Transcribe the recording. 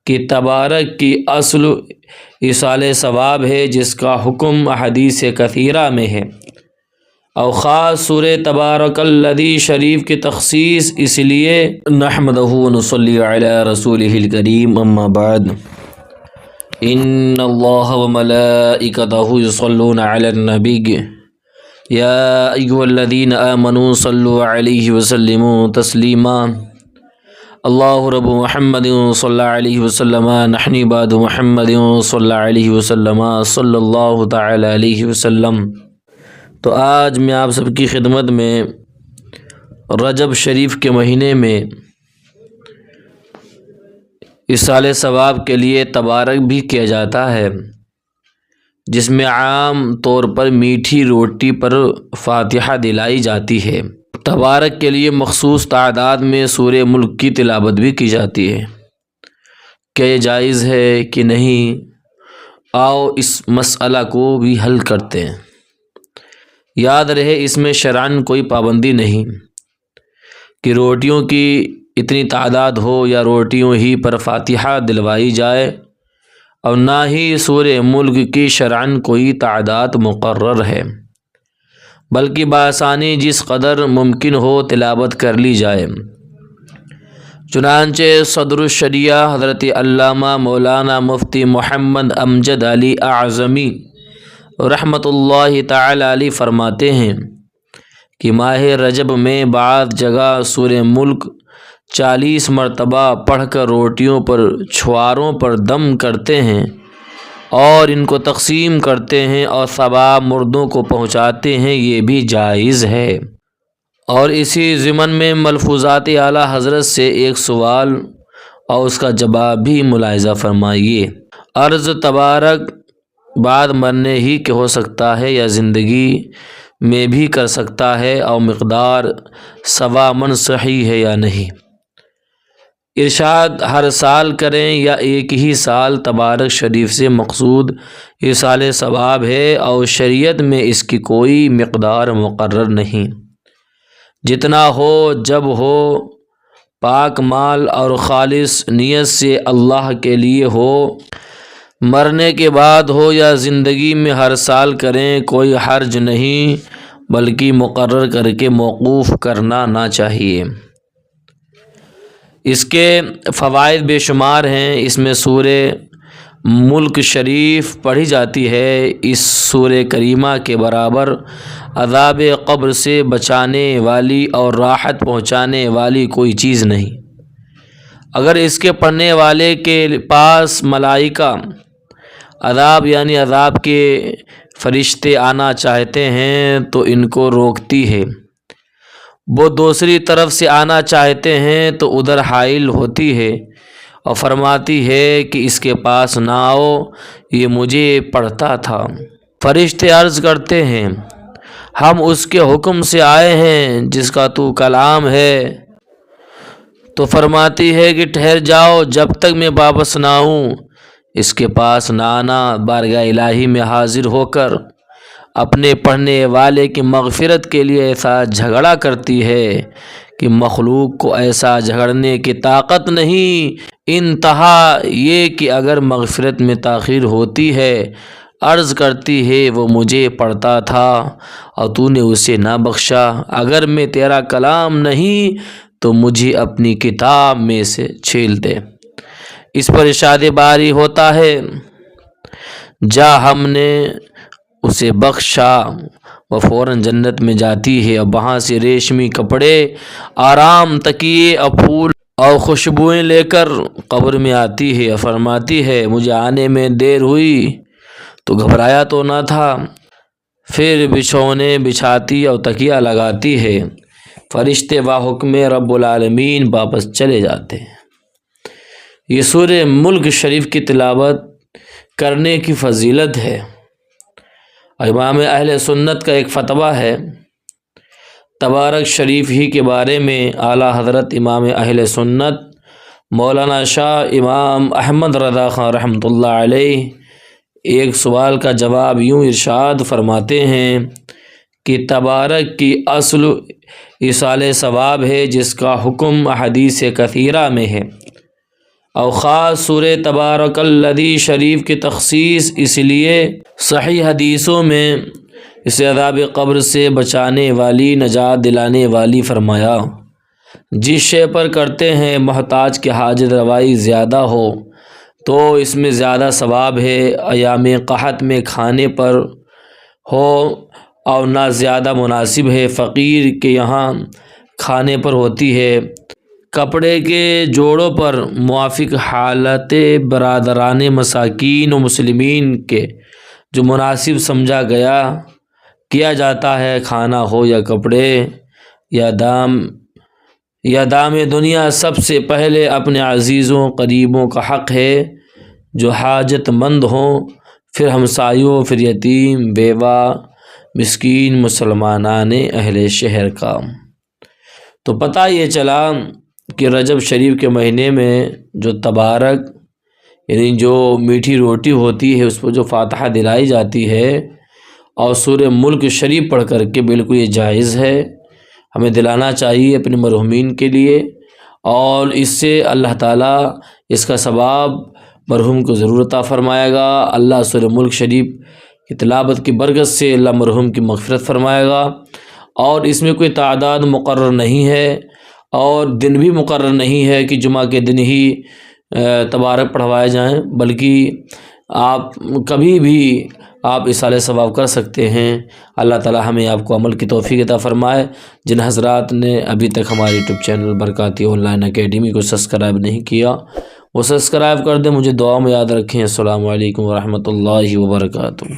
کہ تبارک کی اصل ایصال ثواب ہے جس کا حکم احادیث کثیرہ میں ہے، اور خاص سورہ تبارک الذی شریف کی تخصیص اس لیے نحمدہ و نصلی علی رسولہ الکریم، اما بعد، ان اللہ و ملائکتہ یصلون علی النبی یا ایھا الذین آمنوا صلوا علیہ وسلموا تسلیما، اللہ رب محمد صلی اللہ علیہ وسلم نحن بعد محمد صلی اللہ علیہ وسلم صلی اللہ تعالی علیہ وسلم۔ تو آج میں آپ سب کی خدمت میں رجب شریف کے مہینے میں ایصال ثواب کے لیے تبارک بھی کیا جاتا ہے، جس میں عام طور پر میٹھی روٹی پر فاتحہ دلائی جاتی ہے۔ تبارک کے لیے مخصوص تعداد میں سورہ ملک کی تلاوت بھی کی جاتی ہے۔ کیا یہ جائز ہے کہ نہیں؟ آؤ اس مسئلہ کو بھی حل کرتے ہیں۔ یاد رہے اس میں شرعاً کوئی پابندی نہیں کہ روٹیوں کی اتنی تعداد ہو یا روٹیوں ہی پر فاتحہ دلوائی جائے، اور نہ ہی سورہ ملک کی شرعاً کوئی تعداد مقرر ہے، بلکہ بآسانی جس قدر ممکن ہو تلاوت کر لی جائے۔ چنانچہ صدر الشریعہ حضرت علامہ مولانا مفتی محمد امجد علی اعظمی رحمۃ اللہ تعالی علیہ فرماتے ہیں کہ ماہ رجب میں بعض جگہ سورہ ملک 40 مرتبہ پڑھ کر روٹیوں پر چھواروں پر دم کرتے ہیں اور ان کو تقسیم کرتے ہیں اور ثواب مردوں کو پہنچاتے ہیں، یہ بھی جائز ہے۔ اور اسی ضمن میں ملفوظات اعلیٰ حضرت سے ایک سوال اور اس کا جواب بھی ملاحظہ فرمائیے۔ عرض تبارک بعد مرنے ہی کے ہو سکتا ہے یا زندگی میں بھی کر سکتا ہے، اور مقدار سوا من صحیح ہے یا نہیں؟ ارشاد ہر سال کریں یا ایک ہی سال؟ تبارک شریف سے مقصود ایصال ثواب ہے، اور شریعت میں اس کی کوئی مقدار مقرر نہیں، جتنا ہو جب ہو، پاک مال اور خالص نیت سے اللہ کے لیے ہو، مرنے کے بعد ہو یا زندگی میں ہر سال کریں، کوئی حرج نہیں، بلکہ مقرر کر کے موقوف کرنا نہ چاہیے۔ اس کے فوائد بے شمار ہیں۔ اس میں سورہ ملک شریف پڑھی جاتی ہے، اس سورہ کریمہ کے برابر عذاب قبر سے بچانے والی اور راحت پہنچانے والی کوئی چیز نہیں۔ اگر اس کے پڑھنے والے کے پاس ملائکہ عذاب یعنی عذاب کے فرشتے آنا چاہتے ہیں تو ان کو روکتی ہے، وہ دوسری طرف سے آنا چاہتے ہیں تو ادھر حائل ہوتی ہے اور فرماتی ہے کہ اس کے پاس نہ آؤ، یہ مجھے پڑھتا تھا۔ فرشتے عرض کرتے ہیں ہم اس کے حکم سے آئے ہیں جس کا تو کلام ہے، تو فرماتی ہے کہ ٹھہر جاؤ جب تک میں واپس نہ آؤں۔ اس کے پاس نہ آنا بارگاہ الہی میں حاضر ہو کر اپنے پڑھنے والے کی مغفرت کے لیے ایسا جھگڑا کرتی ہے کہ مخلوق کو ایسا جھگڑنے کی طاقت نہیں۔ انتہا یہ کہ اگر مغفرت میں تاخیر ہوتی ہے، عرض کرتی ہے وہ مجھے پڑھتا تھا اور تو نے اسے نہ بخشا، اگر میں تیرا کلام نہیں تو مجھے اپنی کتاب میں سے چھیل دے۔ اس پر ارشاد باری ہوتا ہے جا ہم نے اسے بخشا، وہ فوراً جنت میں جاتی ہے اور وہاں سے ریشمی کپڑے، آرام تکیے اور پھول اور خوشبوئیں لے کر قبر میں آتی ہے اور فرماتی ہے مجھے آنے میں دیر ہوئی تو گھبرایا تو نہ تھا۔ پھر بچھونے بچھاتی اور تکیہ لگاتی ہے، فرشتے حکم رب العالمین واپس چلے جاتے ہیں۔ یہ سورہ ملک شریف کی تلاوت کرنے کی فضیلت ہے۔ امام اہل سنت کا ایک فتویٰ ہے، تبارک شریف ہی کے بارے میں اعلیٰ حضرت امام اہل سنت مولانا شاہ امام احمد رضا خان رحمۃ اللہ علیہ ایک سوال کا جواب یوں ارشاد فرماتے ہیں کہ تبارک کی اصل ایصال ثواب ہے جس کا حکم احادیث کثیرہ میں ہے، اور خاص سورہ تبارک الذی شریف کی تخصیص اس لیے صحیح حدیثوں میں اسے عذاب قبر سے بچانے والی، نجات دلانے والی فرمایا۔ جس شے پر کرتے ہیں محتاج کی حاجت روائی زیادہ ہو تو اس میں زیادہ ثواب ہے، ایام قحط میں کھانے پر ہو اور نہ زیادہ مناسب ہے، فقیر کے یہاں کھانے پر ہوتی ہے۔ کپڑے کے جوڑوں پر موافق حالت برادران مساکین و مسلمین کے جو مناسب سمجھا گیا کیا جاتا ہے، کھانا ہو یا کپڑے یا دام دنیا، سب سے پہلے اپنے عزیزوں قریبوں کا حق ہے جو حاجت مند ہوں، پھر ہمسایوں، پھر یتیم، بیوہ، مسکین، مسلمانان اہل شہر کا۔ تو پتہ یہ چلا کہ رجب شریف کے مہینے میں جو تبارک یعنی جو میٹھی روٹی ہوتی ہے اس پر جو فاتحہ دلائی جاتی ہے اور سورہ ملک شریف پڑھ کر کے، بالکل یہ جائز ہے، ہمیں دلانا چاہیے اپنے مرحومین کے لیے، اور اس سے اللہ تعالیٰ اس کا ثواب مرحوم کو ضرور عطا فرمائے گا۔ اللہ سورہ ملک شریف کی تلاوت کی برکت سے اللہ مرحوم کی مغفرت فرمائے گا، اور اس میں کوئی تعداد مقرر نہیں ہے اور دن بھی مقرر نہیں ہے کہ جمعہ کے دن ہی تبارک پڑھوائے جائیں، بلکہ آپ کبھی بھی آپ اصالہ ثواب کر سکتے ہیں۔ اللہ تعالی ہمیں آپ کو عمل کی توفیق عطا فرمائے۔ جن حضرات نے ابھی تک ہمارے YouTube channel Barkati online academy کو سبسکرائب نہیں کیا وہ سبسکرائب کر دیں، مجھے دعا میں یاد رکھیں۔ السلام علیکم ورحمۃ اللہ وبرکاتہ۔